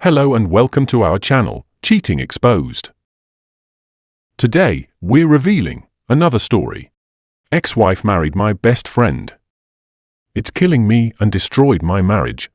Hello and welcome to our channel, Cheating Exposed. Today, we're revealing another story. Ex-wife married my best friend. It's killing me and destroyed my marriage.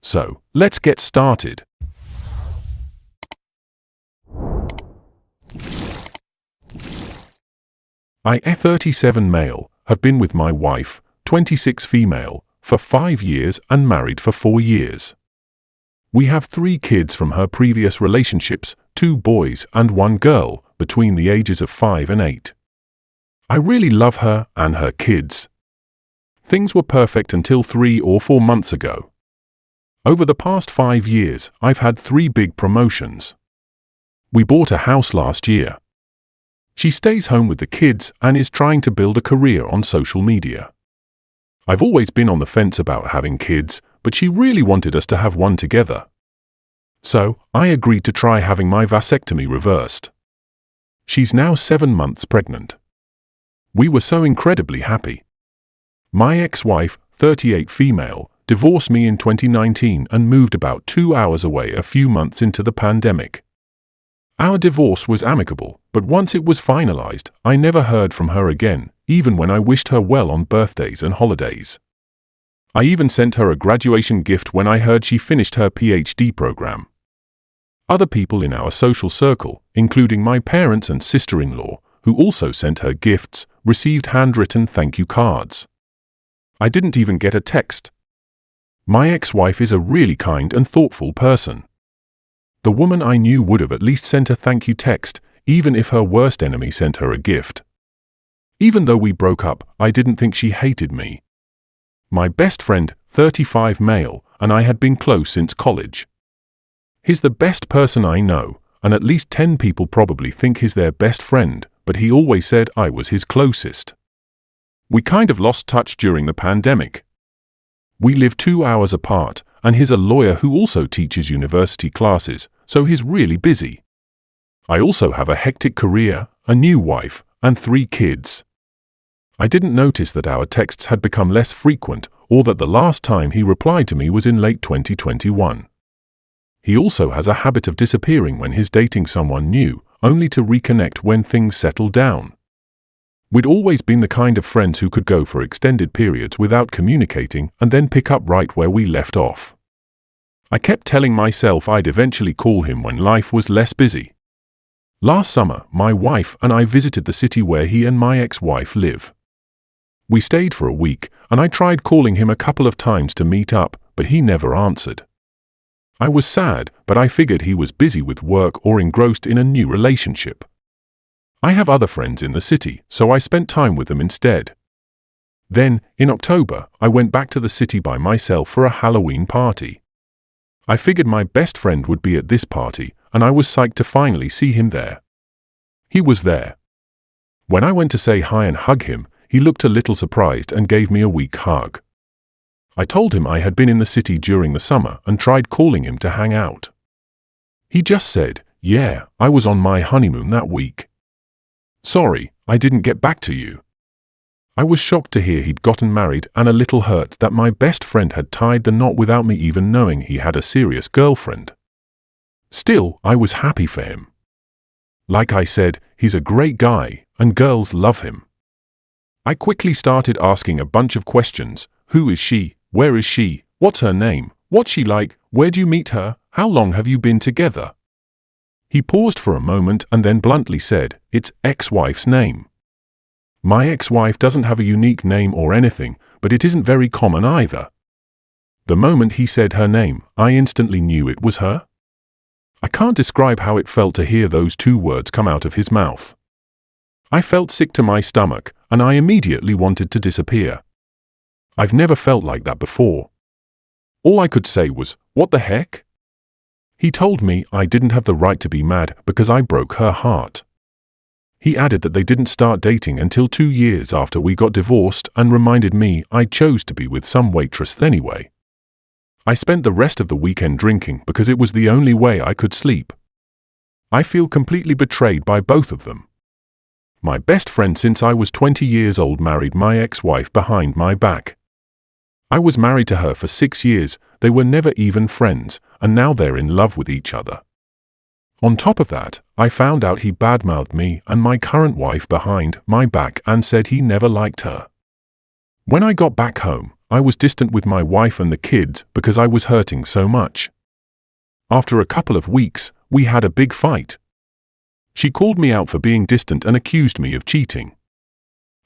So, let's get started. I, a 37 male, have been with my wife, 26 female, for 5 years and married for 4 years. We have 3 kids from her previous relationships, 2 boys and 1 girl, between the ages of 5 and 8. I really love her and her kids. Things were perfect until 3 or 4 months ago. Over the past 5 years, I've had 3 big promotions. We bought a house last year. She stays home with the kids and is trying to build a career on social media. I've always been on the fence about having kids, but she really wanted us to have one together. So, I agreed to try having my vasectomy reversed. She's now 7 months pregnant. We were so incredibly happy. My ex-wife, 38 female, divorced me in 2019 and moved about 2 hours away a few months into the pandemic. Our divorce was amicable, but once it was finalized, I never heard from her again, even when I wished her well on birthdays and holidays. I even sent her a graduation gift when I heard she finished her PhD program. Other people in our social circle, including my parents and sister-in-law, who also sent her gifts, received handwritten thank you cards. I didn't even get a text. My ex-wife is a really kind and thoughtful person. The woman I knew would have at least sent a thank you text, even if her worst enemy sent her a gift. Even though we broke up, I didn't think she hated me. My best friend, 35 male, and I had been close since college. He's the best person I know, and at least 10 people probably think he's their best friend, but he always said I was his closest. We kind of lost touch during the pandemic. We live 2 hours apart, and he's a lawyer who also teaches university classes, so he's really busy. I also have a hectic career, a new wife, and 3 kids. I didn't notice that our texts had become less frequent or that the last time he replied to me was in late 2021. He also has a habit of disappearing when he's dating someone new, only to reconnect when things settle down. We'd always been the kind of friends who could go for extended periods without communicating and then pick up right where we left off. I kept telling myself I'd eventually call him when life was less busy. Last summer, my wife and I visited the city where he and my ex-wife live. We stayed for a week, and I tried calling him a couple of times to meet up, but he never answered. I was sad, but I figured he was busy with work or engrossed in a new relationship. I have other friends in the city, so I spent time with them instead. Then, in October, I went back to the city by myself for a Halloween party. I figured my best friend would be at this party, and I was psyched to finally see him there. He was there. When I went to say hi and hug him, he looked a little surprised and gave me a weak hug. I told him I had been in the city during the summer and tried calling him to hang out. He just said, "Yeah, I was on my honeymoon that week. Sorry, I didn't get back to you." I was shocked to hear he'd gotten married and a little hurt that my best friend had tied the knot without me even knowing he had a serious girlfriend. Still, I was happy for him. Like I said, he's a great guy, and girls love him. I quickly started asking a bunch of questions. Who is she? Where is she? What's her name? What's she like? Where do you meet her? How long have you been together? He paused for a moment and then bluntly said, "It's ex-wife's name." My ex-wife doesn't have a unique name or anything, but it isn't very common either. The moment he said her name, I instantly knew it was her. I can't describe how it felt to hear those 2 words come out of his mouth. I felt sick to my stomach, and I immediately wanted to disappear. I've never felt like that before. All I could say was, "What the heck?" He told me I didn't have the right to be mad because I broke her heart. He added that they didn't start dating until 2 years after we got divorced and reminded me I chose to be with some waitress anyway. I spent the rest of the weekend drinking because it was the only way I could sleep. I feel completely betrayed by both of them. My best friend since I was 20 years old married my ex-wife behind my back. I was married to her for 6 years, they were never even friends, and now they're in love with each other. On top of that, I found out he badmouthed me and my current wife behind my back and said he never liked her. When I got back home, I was distant with my wife and the kids because I was hurting so much. After a couple of weeks, we had a big fight. She called me out for being distant and accused me of cheating.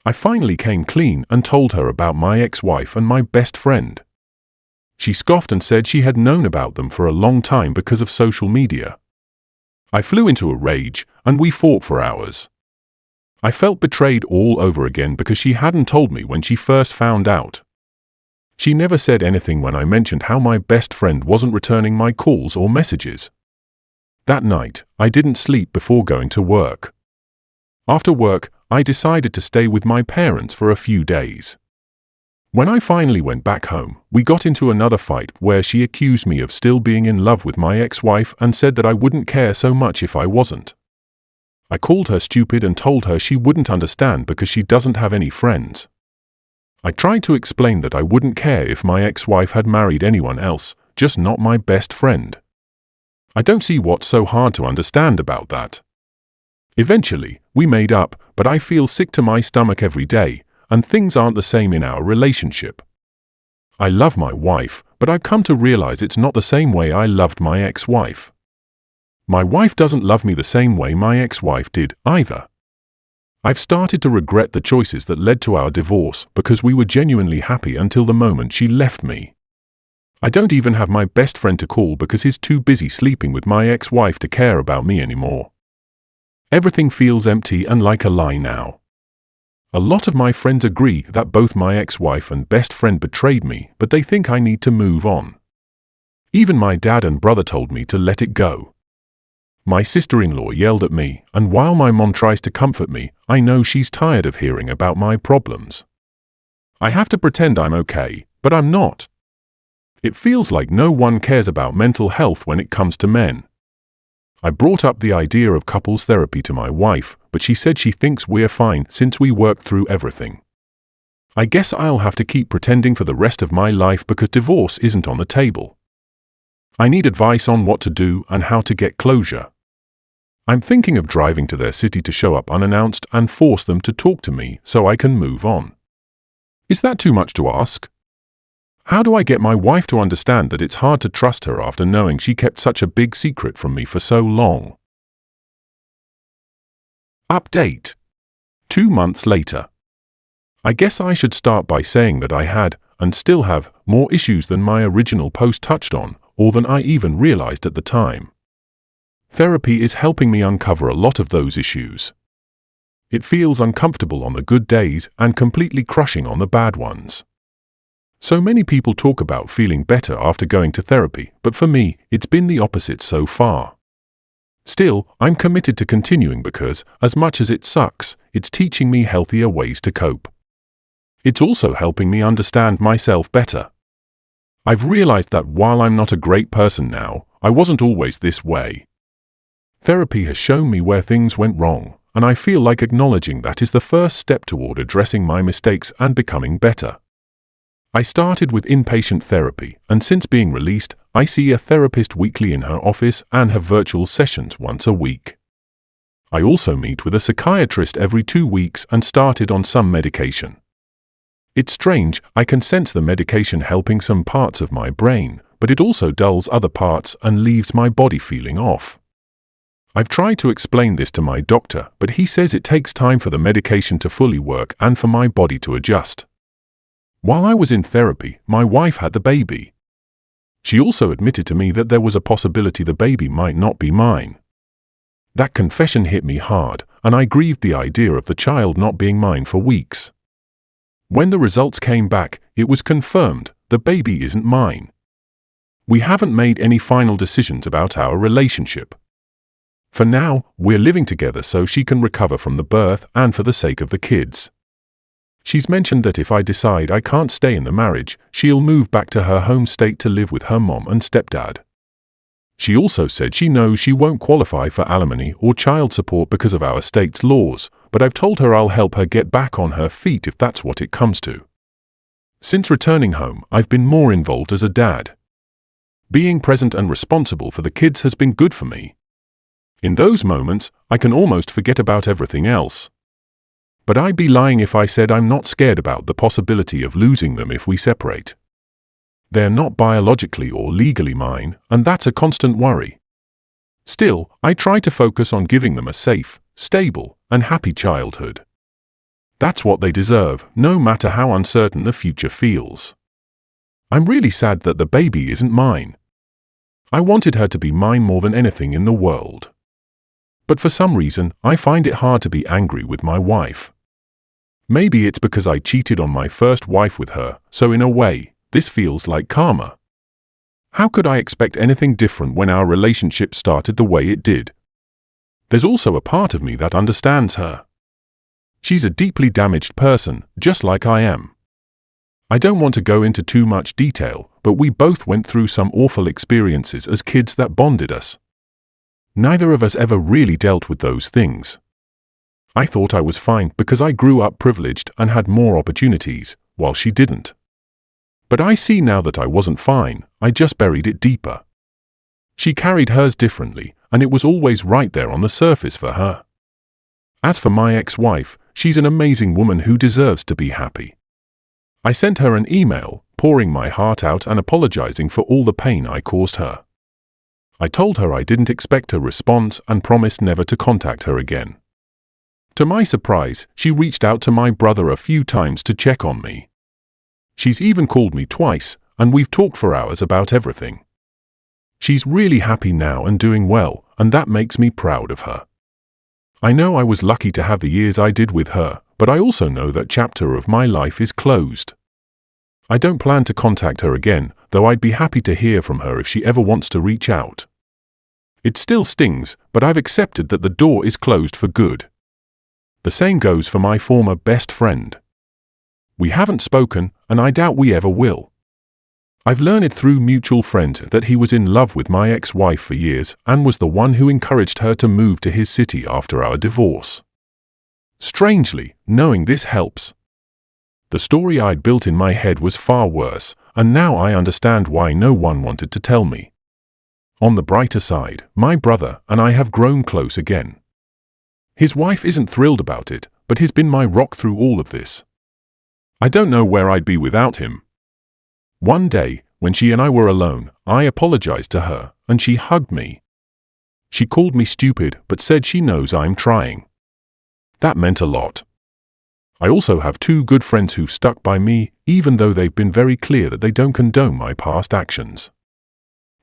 I finally came clean and told her about my ex-wife and my best friend. She scoffed and said she had known about them for a long time because of social media. I flew into a rage, and we fought for hours. I felt betrayed all over again because she hadn't told me when she first found out. She never said anything when I mentioned how my best friend wasn't returning my calls or messages. That night, I didn't sleep before going to work. After work, I decided to stay with my parents for a few days. When I finally went back home, we got into another fight where she accused me of still being in love with my ex-wife and said that I wouldn't care so much if I wasn't. I called her stupid and told her she wouldn't understand because she doesn't have any friends. I tried to explain that I wouldn't care if my ex-wife had married anyone else, just not my best friend. I don't see what's so hard to understand about that. Eventually, we made up, but I feel sick to my stomach every day, and things aren't the same in our relationship. I love my wife, but I've come to realize it's not the same way I loved my ex-wife. My wife doesn't love me the same way my ex-wife did, either. I've started to regret the choices that led to our divorce because we were genuinely happy until the moment she left me. I don't even have my best friend to call because he's too busy sleeping with my ex-wife to care about me anymore. Everything feels empty and like a lie now. A lot of my friends agree that both my ex-wife and best friend betrayed me, but they think I need to move on. Even my dad and brother told me to let it go. My sister-in-law yelled at me, and while my mom tries to comfort me, I know she's tired of hearing about my problems. I have to pretend I'm okay, but I'm not. It feels like no one cares about mental health when it comes to men. I brought up the idea of couples therapy to my wife, but she said she thinks we're fine since we worked through everything. I guess I'll have to keep pretending for the rest of my life because divorce isn't on the table. I need advice on what to do and how to get closure. I'm thinking of driving to their city to show up unannounced and force them to talk to me so I can move on. Is that too much to ask? How do I get my wife to understand that it's hard to trust her after knowing she kept such a big secret from me for so long? Update. 2 months later. I guess I should start by saying that I had, and still have, more issues than my original post touched on, or than I even realized at the time. Therapy is helping me uncover a lot of those issues. It feels uncomfortable on the good days and completely crushing on the bad ones. So many people talk about feeling better after going to therapy, but for me, it's been the opposite so far. Still, I'm committed to continuing because, as much as it sucks, it's teaching me healthier ways to cope. It's also helping me understand myself better. I've realized that while I'm not a great person now, I wasn't always this way. Therapy has shown me where things went wrong, and I feel like acknowledging that is the first step toward addressing my mistakes and becoming better. I started with inpatient therapy, and since being released, I see a therapist weekly in her office and have virtual sessions once a week. I also meet with a psychiatrist every 2 weeks and started on some medication. It's strange, I can sense the medication helping some parts of my brain, but it also dulls other parts and leaves my body feeling off. I've tried to explain this to my doctor, but he says it takes time for the medication to fully work and for my body to adjust. While I was in therapy, my wife had the baby. She also admitted to me that there was a possibility the baby might not be mine. That confession hit me hard, and I grieved the idea of the child not being mine for weeks. When the results came back, it was confirmed, the baby isn't mine. We haven't made any final decisions about our relationship. For now, we're living together so she can recover from the birth and for the sake of the kids. She's mentioned that if I decide I can't stay in the marriage, she'll move back to her home state to live with her mom and stepdad. She also said she knows she won't qualify for alimony or child support because of our state's laws, but I've told her I'll help her get back on her feet if that's what it comes to. Since returning home, I've been more involved as a dad. Being present and responsible for the kids has been good for me. In those moments, I can almost forget about everything else. But I'd be lying if I said I'm not scared about the possibility of losing them if we separate. They're not biologically or legally mine, and that's a constant worry. Still, I try to focus on giving them a safe, stable, and happy childhood. That's what they deserve, no matter how uncertain the future feels. I'm really sad that the baby isn't mine. I wanted her to be mine more than anything in the world. But for some reason, I find it hard to be angry with my wife. Maybe it's because I cheated on my first wife with her, so in a way, this feels like karma. How could I expect anything different when our relationship started the way it did? There's also a part of me that understands her. She's a deeply damaged person, just like I am. I don't want to go into too much detail, but we both went through some awful experiences as kids that bonded us. Neither of us ever really dealt with those things. I thought I was fine because I grew up privileged and had more opportunities, while she didn't. But I see now that I wasn't fine, I just buried it deeper. She carried hers differently, and it was always right there on the surface for her. As for my ex-wife, she's an amazing woman who deserves to be happy. I sent her an email, pouring my heart out and apologizing for all the pain I caused her. I told her I didn't expect a response and promised never to contact her again. To my surprise, she reached out to my brother a few times to check on me. She's even called me twice, and we've talked for hours about everything. She's really happy now and doing well, and that makes me proud of her. I know I was lucky to have the years I did with her, but I also know that chapter of my life is closed. I don't plan to contact her again, though I'd be happy to hear from her if she ever wants to reach out. It still stings, but I've accepted that the door is closed for good. The same goes for my former best friend. We haven't spoken, and I doubt we ever will. I've learned through mutual friends that he was in love with my ex-wife for years and was the one who encouraged her to move to his city after our divorce. Strangely, knowing this helps. The story I'd built in my head was far worse, and now I understand why no one wanted to tell me. On the brighter side, my brother and I have grown close again. His wife isn't thrilled about it, but he's been my rock through all of this. I don't know where I'd be without him. One day, when she and I were alone, I apologized to her, and she hugged me. She called me stupid, but said she knows I'm trying. That meant a lot. I also have two good friends who've stuck by me, even though they've been very clear that they don't condone my past actions.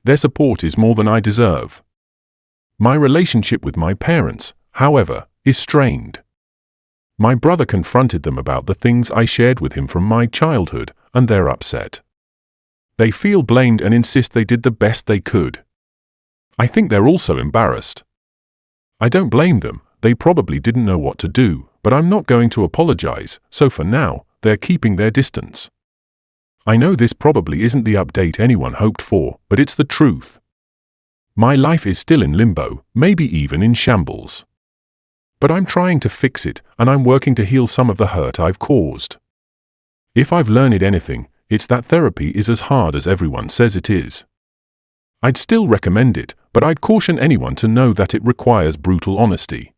Their support is more than I deserve. My relationship with my parents, however, is strained. My brother confronted them about the things I shared with him from my childhood, and they're upset. They feel blamed and insist they did the best they could. I think they're also embarrassed. I don't blame them, they probably didn't know what to do, but I'm not going to apologize, so for now, they're keeping their distance. I know this probably isn't the update anyone hoped for, but it's the truth. My life is still in limbo, maybe even in shambles. But I'm trying to fix it, and I'm working to heal some of the hurt I've caused. If I've learned anything, it's that therapy is as hard as everyone says it is. I'd still recommend it, but I'd caution anyone to know that it requires brutal honesty.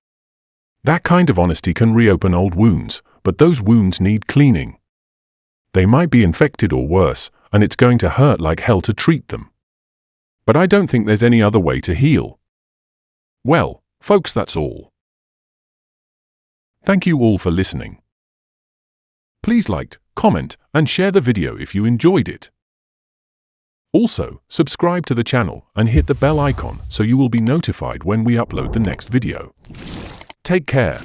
That kind of honesty can reopen old wounds, but those wounds need cleaning. They might be infected or worse, and it's going to hurt like hell to treat them. But I don't think there's any other way to heal. Well, folks, that's all. Thank you all for listening. Please like, comment, and share the video if you enjoyed it. Also, subscribe to the channel and hit the bell icon so you will be notified when we upload the next video. Take care.